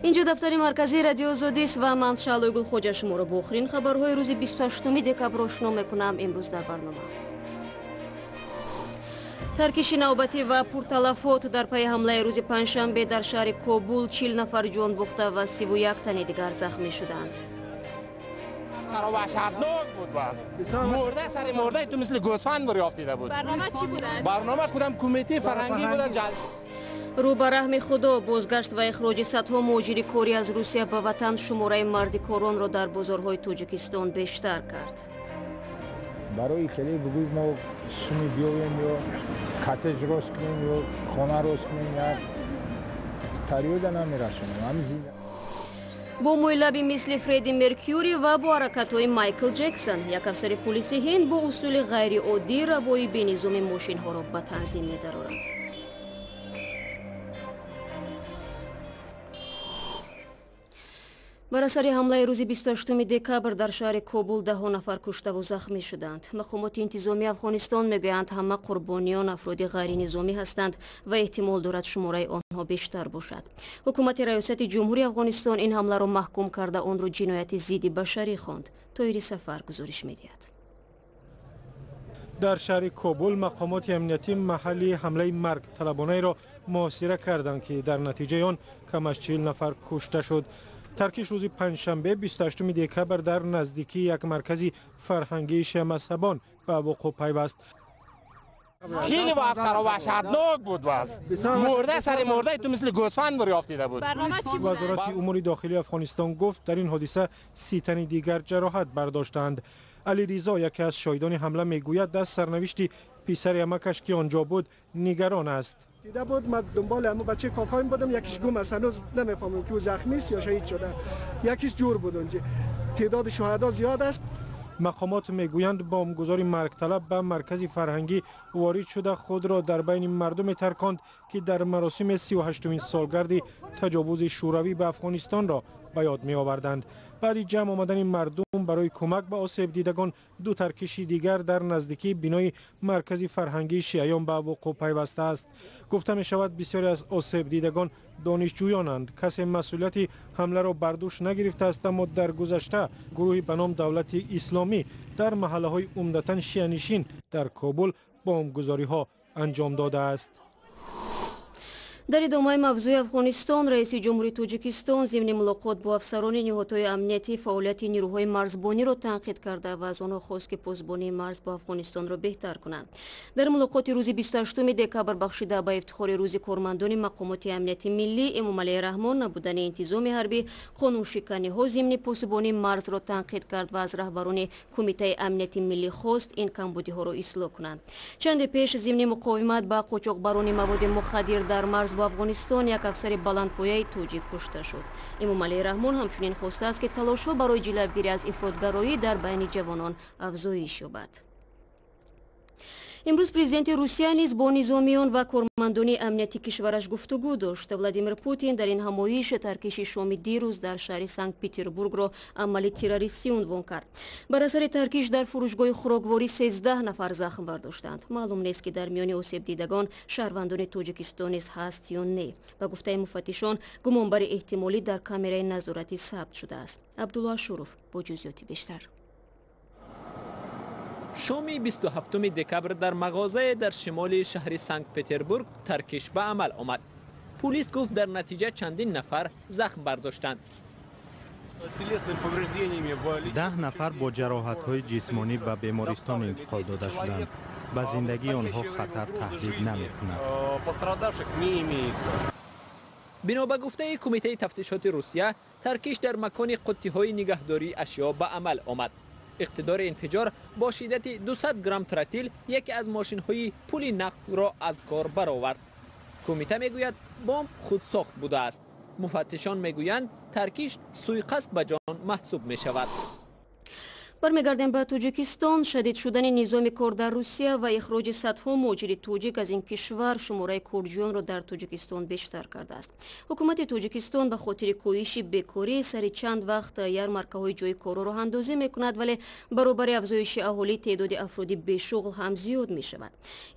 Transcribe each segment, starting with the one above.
اینجا دفتر مرکزی رادیوی озодӣ است و من شعله گل خوجه شما را با آخرین خبرهای روز 28 دکبر آشنا میکنم. امروز در برنامه ترکیشی نوبتی و پرتلفات در پی حمله روز پنجشنبه در شهر کابل 40 نفر جان باخته و 31 تن دیگر زخمی شدند. وحشتناک بود بس. مرده سر مرده تو مثل گوسفند دریافته بود. برنامه چی بودن؟ برنامه کدام کمیته فرهنگی بودن رو به رحم خدا بازگشت و اخراج صدها مهاجر کاری از روسیه به وطن شماره مردکاران را در بازارهای تاجیکستان بیشتر کرد. برای خیلی بگوییم ما سومی بیایم یا کاتج روز کنیم یا خانه روز کنیم یا تریود نمیرسونیم همین زیده. با مویلبی مثل فردی مرکیوری و با حرکت‌های مایکل جکسون یک افسر پلیسی هند با اصول غیر عادی روایی به نظام ماشین‌ها را به تنظیم می‌دارد. بر اثر حمله روز 28 دکبر در شهر کابل 10 نفر کشته و زخمی شدند. مقامات انتظامی افغانستان میگویند همه قربانیان افراد غیر نظامی هستند و احتمال دارد شماره آنها بیشتر باشد. حکومت ریاست جمهوری افغانستان این حمله را محکوم کرده آن را جنایت ضد بشری خواند. طاهر سفر گزارش می‌دهد. در شهر کابل مقامات امنیتی محلی حمله مرگ طلبانه را محاصره کردند که در نتیجه آن کم از 40 نفر کشته شد. ترکیش روز پنجشنبه 28 دکبر در نزدیکی یک مرکزی فرهنگی شیعه مذهبان به وقوع پیوست. خیلی وحشتناک بود بس. مرده سر مرده تو مثل گوسفند دریافته بود. برنامه چی بود؟ وزارت امور داخلی افغانستان گفت در این حادثه 30 تن دیگر جراحت برداشتند. علی ریزا یکی از شاهدان حمله میگوید در سرنوشت پسر عمکش که آنجا بود نگران است. دیده بود من دنبال همون بچه کاکایم بودم، یکیش گم است، هنوز نمیفهمم که او زخمی است یا شهید شده، یکیش جور بود اونجا. تعداد شهدا زیاد است. مقامات میگویند بمبگذار مرگ طلب به مرکز فرهنگی وارد شده خود را در بین مردم ترکاند که در مراسم 38مین سالگرد تجاوز شوروی به افغانستان را به یاد می آوردند. بعد جمع آمدن مردم برای کمک به آسیب دیدگان، دو ترکشی دیگر در نزدیکی بینای مرکز فرهنگی شیاёن به وقوع پیوسته است. گفته می شود بسیاری از آسیب دیدگان دانشجویانند. کسی مسئولیت حمله را بر دوش نگرفته است، اما در گذشته گروهی به نام دولت اسلامی در محله های عمدتاً شیعه نشین در کابل بمبگذاری ها انجام داده است. در ادامه موضوع افغانستان، رئیس جمهوری تاجیکستان ضمن ملاقات با افسران نهادهای امنیتی فعالیت نیروهای مرزبانی را تنقید کرده و از آنها خواست که پاسبانی مرز با افغانستان را بهتر کنند. در ملاقات روز 28 دکبر بخشیده به افتخار روز کارمندان مقامات امنیتی ملی، امام علی رحمان نبودن انتظام حربی قانون شکنی ها ضمن پاسبانی مرز را تنقید کرد و از رهبران کمیته امنیتی ملی خواست این کمبودی ها را اصلاح کنند. چند پیش ضمن مقاومت با قاچاقبران مواد مخدر در مرز با افغانستان یک افسر بلندپایه توجیک کشته شد. امام علی رحمان همچنین خواسته است که تلاش‌ها برای جلوگیری از افراطگرایی در بین جوانان افزایش یابد. امروز پرزیدنت روسیه نیز با نظامیان و کارمندان امنیتی کشورش گفتگو داشت. ولادیمیر پوتین در این همایش ترکیشی شام دیروز در شهر سنت پترزبورگ را عمل تروریستی عنوان کرد. بر اثر ترکیش در فروشگاه خوراکواری 13 نفر زخم برداشتند. معلوم نیست که در میان آسیب دیدگان شهروندان تاجیکستان نیز هست یا نه. به گفته مفتشان گمانبر احتمالی در کامرای نظارتی ثبت شده است. عبدالله شروف با جزئیات بیشتر. شام 27 دکبر در مغازه در شمال شهر سنت پترزبورگ ترکیش به عمل آمد. پلیس گفت در نتیجه چندین نفر زخم برداشتند. 10 نفر با جراحت‌های جسمانی به بیمارستان انتقال داده شدند. به زندگی آنها خطر تهدید نمی‌کند. بنا به گفته کمیته تفتیشات روسیه، ترکیش در مکان قطی‌های نگهداری اشیا به عمل آمد. اقتدار انفجار با شدت 200 گرم تراتیل یکی از ماشین‌های پول نقد را از کار برآورد. کمیته میگوید بمب خودساخت بوده است. مفتشان میگویند ترکیش سوء قصد به جان محسوب می شود. бармегардем ба тоҷикистон. шадид шудани низоми кор дар русия ва ихроҷи садҳо муҳоҷири тоҷик аз ин кишвар шумораи курдиёнро дар тоҷикистон бештар кардааст. ҳукумати тоҷикистон ба хотири коҳиши бекорӣ сари чанд вақт ярмаркаҳои ҷойи корро роҳандозӣ мекунад, вале баробари афзоиши аҳолӣ теъдоди афроди бешуғл ҳам зиёд мешавад.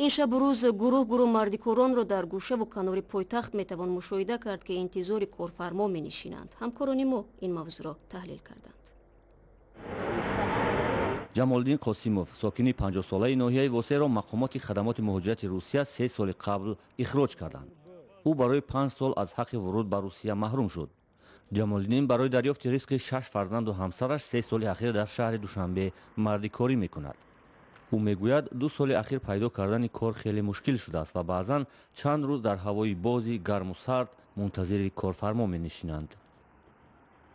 ин шабу рӯз гурӯҳ мардикоронро дар гӯшаву канори пойтахт метавон мушоҳида кард, ки интизори корфармо менишинанд. ҳамкорони мо ин мавзӯъро таҳлил карданд. ҷамолиддин қосимов сокини 50-солаи ноҳияи восеро мақомоти хадамоти муҳоҷирати русия 3 соли қабл ихроҷ карданд. ӯ барои 5 сол аз ҳаққи вуруд ба русия маҳрум шуд. ҷамолиддин барои дарёфти ризқи 6 фарзанду ҳамсараш 3 соли ахир дар шаҳри Душанбе мардикорӣ мекунад. ӯ мегӯяд 2 соли ахир пайдо кардани кор хеле мушкил шудааст ва баъзан чанд рӯз дар ҳавои бози гарму сард мунтазири корфармо менишинанд.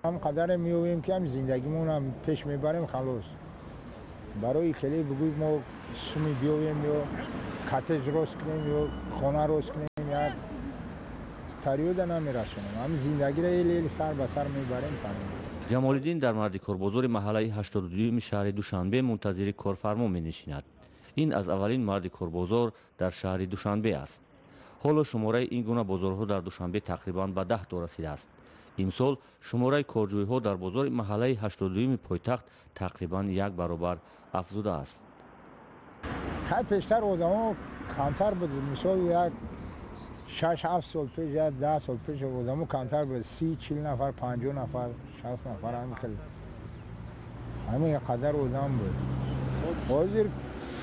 ҳам қадаре меёвем ки ҳам зиндагимонам пеш мебарем халос. барои хеле бигӯй мо суми биёвем ё коттедж рост кунем ё хона рост кунем як тарёда намерасонем. ҳам зиндагиро ел сар ба сар мебарем. ҷамолиддин дар мардикорбозори маҳаллаи 82-уми шаҳри Душанбе мунтазири корфармо менишинад. ин аз аввалин мардикорбозор дар шаҳри Душанбе аст. ҳоло шумораи ин гуна бозорҳо дар Душанбе тақрибан ба 10 то расидааст. имсол шумораи корҷӯиҳо дар бозори маҳаллаи 82-уми пойтахт тақрибан 1 баробар афзудааст. хай пештар одамо камтар буд. мисол як 6-7 сол пеш я 10 сол пеш одамо камтар буд. 30-40 нафар 50 нафар 60 нафар ҳамин қадар одам буд. ҳозир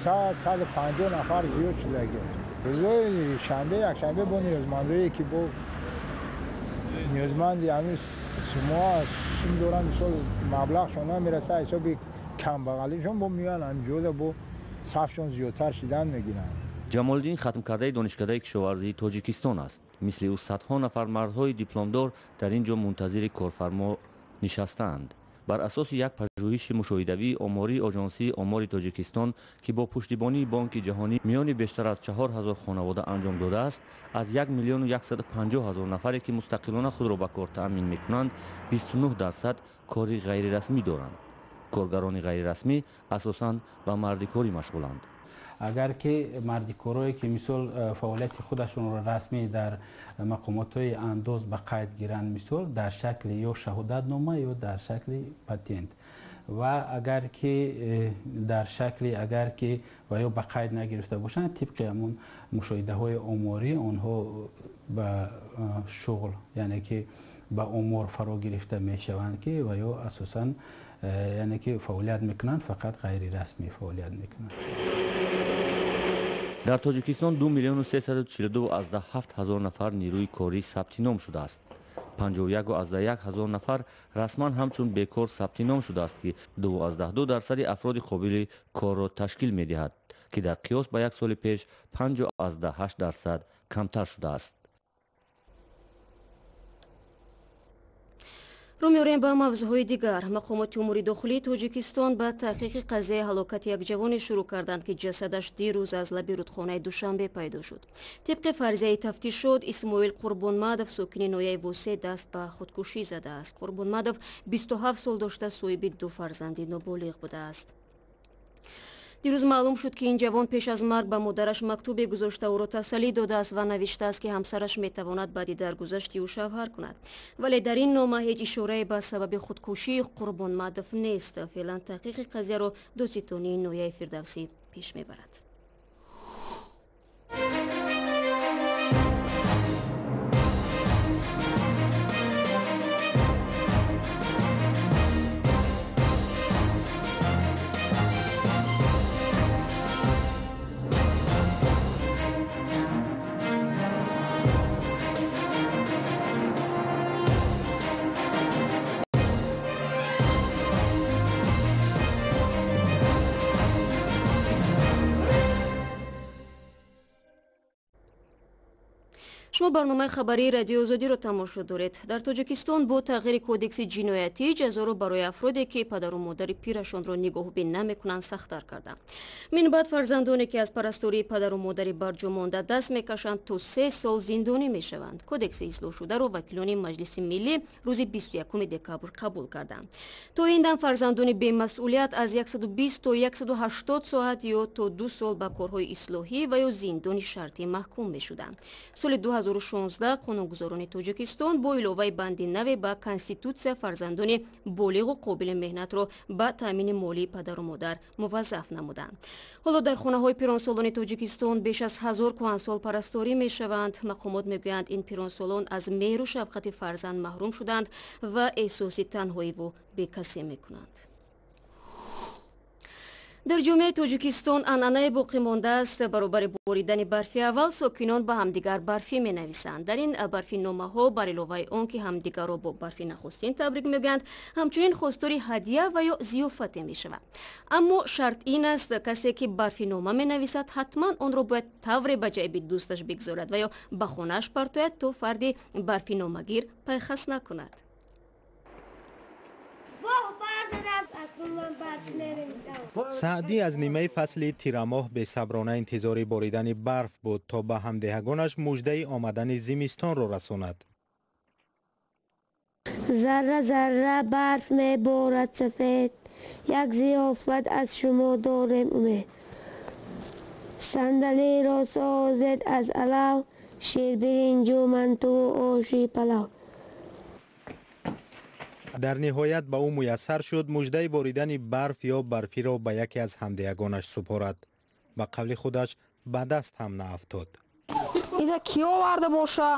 100-150 нафар зиёд шудагӣ. рӯзои шанбе якшанбе бо ниёзмандое ки бо ниёзманди ҳамин сумо шим дорам мисол маблағшон намераса ҳисоби камбағалишон бо миёян ҳамҷода бо сафшон зиёдтар шидан мегиранд. ҷамолиддин хатмкардаи донишкадаи кишоварзии Тоҷикистон аст. мисли ӯ садҳо нафар мардҳои дипломдор дар ин ҷо мунтазири корфармо нишастаанд. бар асоси як пажӯҳиши мушоҳидавии омории оҷонсии омори Тоҷикистон ки бо пуштибонии Бонки ҷаҳонӣ миёни бештар аз 4000 хонавода анҷом додааст, аз 1,150,000 нафаре ки мустақилона худро ба кор таъмин мекунанд, 29% кори ғайрирасмӣ доранд. коргарони ғайрирасмӣ асосан ба мардикорӣ машғуланд. اگر که مردیکارایی که مثال فعالیت خودشون رو رسمی در مقامات‌های انداز به قید گیرند، مثال در شکل یا شهادت نامه یا در شکل پتنت، و اگر که در شکل اگر که و یا به قید نگرفته باشند، طبق همون مشاهده های آماری آنها به شغل یعنی که به آمار فرا گرفته می شوند که و یا اساساً یعنی که فعالیت میکنند، فقط غیر رسمی فعالیت میکنند. در تاجیکستان 2,342,007 نفر نیروی کاری ثبت نام شده است. 51,001 نفر رسما همچون بیکار ثبت نام شده است که 12% افراد قابل کار را تشکیل می‌دهد که در قیاس با یک سال پیش 5.8% کمتر شده است. رو می‌آوریم به موضوعهای دیگر. مقامات امور داخلی تاجیکستان با تحقیق قضیه هلاکت یک جوان شروع کردند که جسدش دیروز از لب رودخانه دوشنبه پیدا شد. طبق فرضیه تفتیشات، اسماعیل قربانمادov ساکن ناحیه وسه دست به خودکشی زده است. قربانمادov 27 سال داشته، صاحب 2 فرزند نابالغ بوده است. دیروز معلوم شد که این جوان پیش از مرگ به مادرش مکتوبی گذاشته او را تسلی داده است و نوشته است که همسرش میتواند بعد درگذشتی او شوهر کند، ولی در این نامه هیچ اشاره به سبب خودکشی قربانمادov نیست. فعلا تحقیق قضیه را دادستانی ناحیه فردوسی پیش میبرد. شما برنامه خبری رادیو آزادی را تماشا دارید. در تاجیکستان با تغییر کودکس جنایتی جزا را برای افرادی که پدر و مادر پیرشان را نگاه بین نمیکنند سخت‌تر کرده. من بعد فرزندانی که از پرستاری پدر و مادر برجا مانده دست میکشند تا 3 سال زندانی میشوند. کودکس اصلاح شده را وکیلان مجلس ملی روز 21 دکبر قبول کردند. تا این دم فرزندان بی‌مسئولیت از 120 تا 180 ساعت یا تا 2 سال به کارهای اصلاحی و یا زندان شرطی محکوم میشدند. سال 2016 قانونگذاران تاجیکستان با علاوه بند نو به کنستیتوسیا فرزندان بالغ و قابل مهنت را به تامین مالی پدر و مادر موظف نمودند. حالا در خانه های پیرانسالان تاجیکستان بیش از 1000 کهنسال پرستاری می شوند. مقامات میگویند این پیرانسالان از مهر و شفقت فرزند محروم شدند و احساس تنهایی و بیکسی میکنند. در جامعه تاجیکستان انعنه باقی مانده است برابر باریدن برفی اول ساکنان به همدیگر برفی می نویسند. در این برفی نامه ها بر علاوه آن که همدیگر را با برفی نخستین تبریک میگویند همچنین خواستاری هدیه و یا ضیافت می شود. اما شرط این است کسی که برفی نامه می نویسد حتما آن را باید طور به جیب دوستش بگذارد و یا به خانه‌اش پرتاید تا فردی برفی نامه‌گیر پیخست نکند. سعدی از نیمه فصل تیرماه به صبرانه انتظار باریدن برف بود تا به همدهگانش مژده آمدن زمستان را رساند. ذره ذره برف می بارد سفید، یک ضیافت از شما داریم امید. صندلی را سازد از علو، شیر برنج و منتو و آشی پلو. در نهایت به او میسر شد مژده باریدن برف یا برفی را به یکی از همدیگانش سپارد. به قول خودش به دست هم نافتاد. ایده کی آورده باشه؟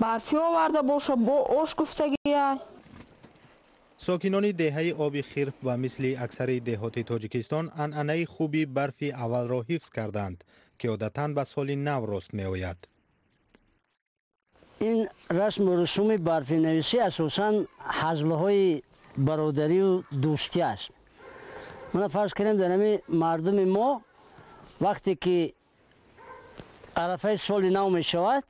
برفی آورده باشه با آش گفتگیه. ساکنان دهه آبی خرف و مثل اکثر دهات تاجیکستان انعنه خوبی برفی اول را حفظ کردند که عادتاً به سال نو راست می آید. این رسم و رسوم برفی نویسی اساساً حزلهای برادری و دوستی است. من فرض کنم در همین مردم ما وقتی که عرفه سال نو می شود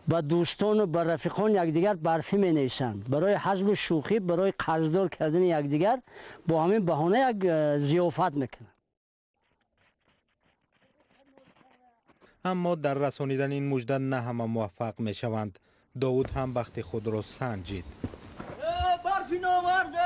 با دوستان و با رفیقان یکدیگر برفی می نویسند برای حزل و شوخی، برای قرضدار کردن یکدیگر با همین بهانه یک ضیافت میکنند. اما در رسانیدن این مژده نه همه موفق می شوند. داود هم بخت خود را سنجید. برفی ناورده!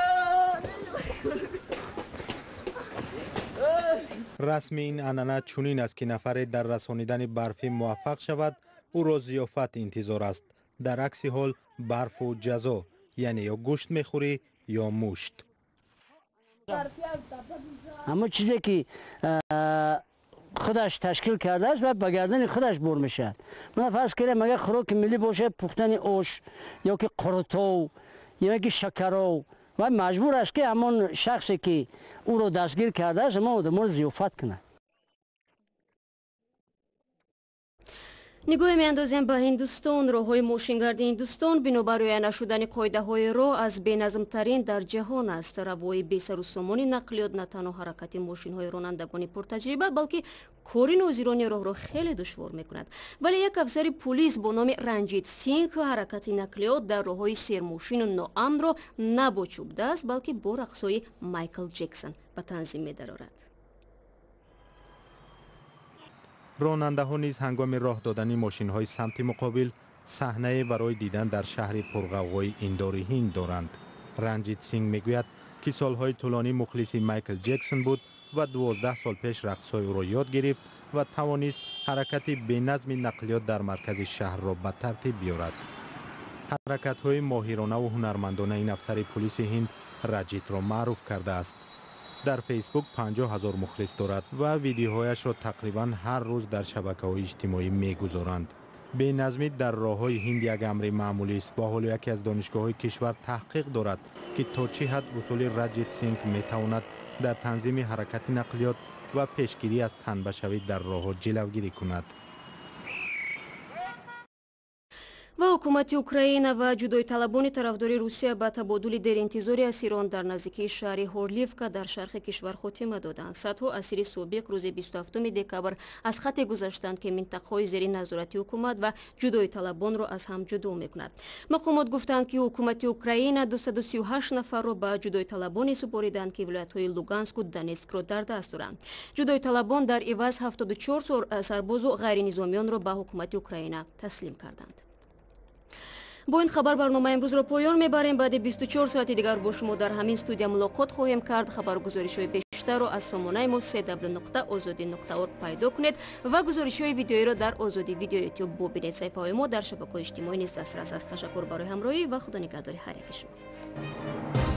رسم این انعنه چنین است که نفر در رسانیدن برفی موفق شود او را ضیافت انتظار است. در عکس حال برف و جزا، یعنی یا گوشت میخوری یا مشت. اما چیزی که خودش تشکیل کرده است و به گردن خودش بر میشد. من فرض کنم اگر خوراک ملی باشه پختن آش یا که قرطو یا که شکرو و مجبور است که همون شخصی که او رو دستگیر کرده است ما رو ضیافت کنه. نگاه میاندازیم به هندوستان. راههای ماشینگردی هندوستان بنابر رعایت نشدن قاعده‌های راه از بی‌نظم‌ترین در جهان است. روی بی‌سر و سامان نقلیات نه تنها حرکت ماشین‌های رانندگان پرتجربه بلکه کار ناظران راه را خیلی دشوار می‌کند. ولی یک افسر پلیس با نام رنجیت سینگ حرکت نقلیات در راههای سیرماشین و ناامن را نه با چوب دست بلکه با رقص‌های مایکل جکسون به تنظیم می‌درآورد. راننده ها نیز هنگام راه دادن ماشین های سمت مقابل صحنه برای دیدن در شهر پرغوغای اینداری هند دارند. رنجیت سینگ میگوید که سالهای طولانی مخلص مایکل جکسون بود و 12 سال پیش رقص های او را یاد گرفت و توانست حرکت بی‌نظم نقلیات در مرکز شهر را به ترتیب بیاورد. حرکت های ماهرانه و هنرمندانه این افسر پلیس هند رنجیت را معروف کرده است. در فیسبوک 50,000 مخلص دارد و ویدیوهایش را تقریبا هر روز در شبکه‌های اجتماعی می‌گذارند. بی‌نظمی در راه‌های هند یک امر معمولی است و حالا یکی از دانشگاه‌های کشور تحقیق دارد که تا چه حد اصول رنجیت سینگ می‌تواند در تنظیم حرکت نقلیات و پیشگیری از تنبشوی در راه‌ها جلوگیری کند. ва ҳукумати Украина ва ҷудоиталабони тарафдори Русия ба табодули деринтизори асирон дар наздикии шаҳри Ҳорливка дар шарқи кишвар хотима доданд. Садҳо асири собиқ рӯзи 27 декабр аз хате гузаштанд ки минтақаҳои зери назорати ҳукумат ва ҷудоиталабонро аз ҳам ҷудо мекунад. Мақомот гуфтанд ки ҳукумати Украина 238 нафарро ба ҷудоиталабоне супориданд ки вилоятҳои Луганску Донецкро дар даст доранд. Ҷудоиталабон дар иваз 74 сарбозу ғайринизомиёнро ба ҳукумати Украина таслим карданд. با این خبر برنامه امروز را پایان میبریم. بعد 24 ساعت دیگر با شما در همین استودیو ملاقات خواهیم کرد. خبرگزاری‌های بیشتر را از سامانه ما www.azodi.org پیدا کنید و گزارش‌های ویدیویی را در آزادی ویدیو یوتیوب ببینید. صفحه‌های ما در شبکه‌های اجتماعی نیز دسترس است. تشکر برای همراهی و خدا نگهدار هر یک شما.